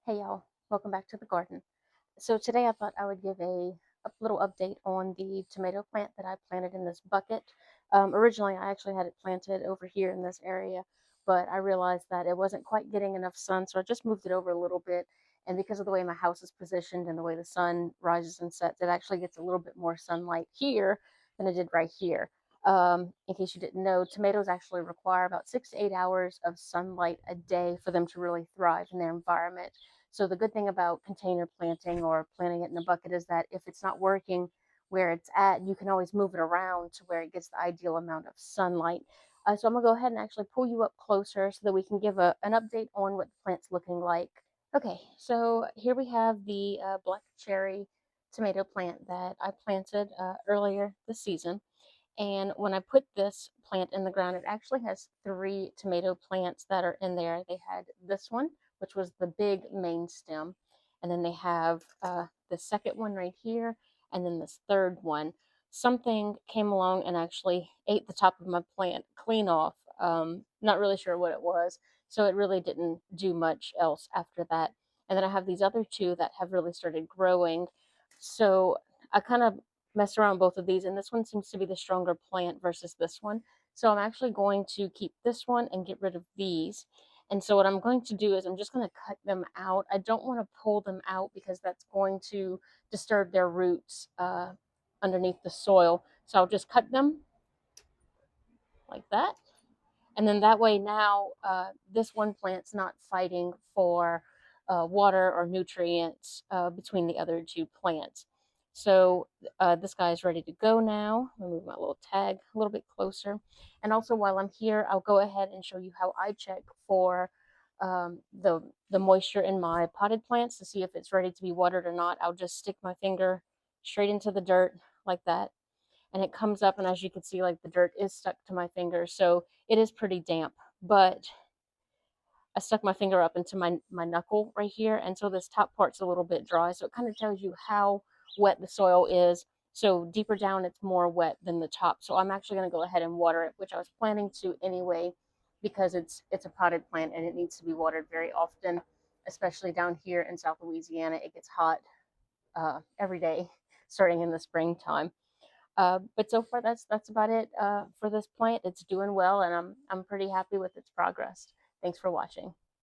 Hey y'all, welcome back to the garden. So today I thought I would give a little update on the tomato plant that I planted in this bucket. Originally I actually had it planted over here in this area, but I realized that it wasn't quite getting enough sun, so I just moved it over a little bit. And because of the way my house is positioned and the way the sun rises and sets, it actually gets a little bit more sunlight here than it did right here. In case you didn't know, tomatoes actually require about 6 to 8 hours of sunlight a day for them to really thrive in their environment. So the good thing about container planting or planting it in a bucket is that if it's not working where it's at, you can always move it around to where it gets the ideal amount of sunlight. So I'm gonna go ahead and actually pull you up closer so that we can give an update on what the plant's looking like. Okay, so here we have the black cherry tomato plant that I planted earlier this season. And when I put this plant in the ground, it actually has three tomato plants that are in there. They had this one, which was the big main stem, and then they have the second one right here, and then this third one. Something came along and actually ate the top of my plant clean off. Not really sure what it was, so it really didn't do much else after that. And then I have these other two that have really started growing. So I kind of mess around both of these, and this one seems to be the stronger plant versus this one. So I'm actually going to keep this one and get rid of these. And so what I'm going to do is I'm just going to cut them out. I don't want to pull them out because that's going to disturb their roots underneath the soil. So I'll just cut them like that. And then that way now this one plant's not fighting for water or nutrients between the other two plants. So this guy's ready to go now. I'll move my little tag a little bit closer. And also while I'm here, I'll go ahead and show you how I check for the moisture in my potted plants to see if it's ready to be watered or not. I'll just stick my finger straight into the dirt like that, and it comes up, and as you can see, like, the dirt is stuck to my finger, so it is pretty damp. But I stuck my finger up into my knuckle right here, and so this top part's a little bit dry, so it kind of tells you how wet the soil is. So deeper down it's more wet than the top, so I'm actually going to go ahead and water it, which I was planning to anyway, because it's a potted plant and it needs to be watered very often, especially down here in South Louisiana. It gets hot every day starting in the springtime. But so far, that's about it for this plant. It's doing well, and I'm pretty happy with its progress. Thanks for watching.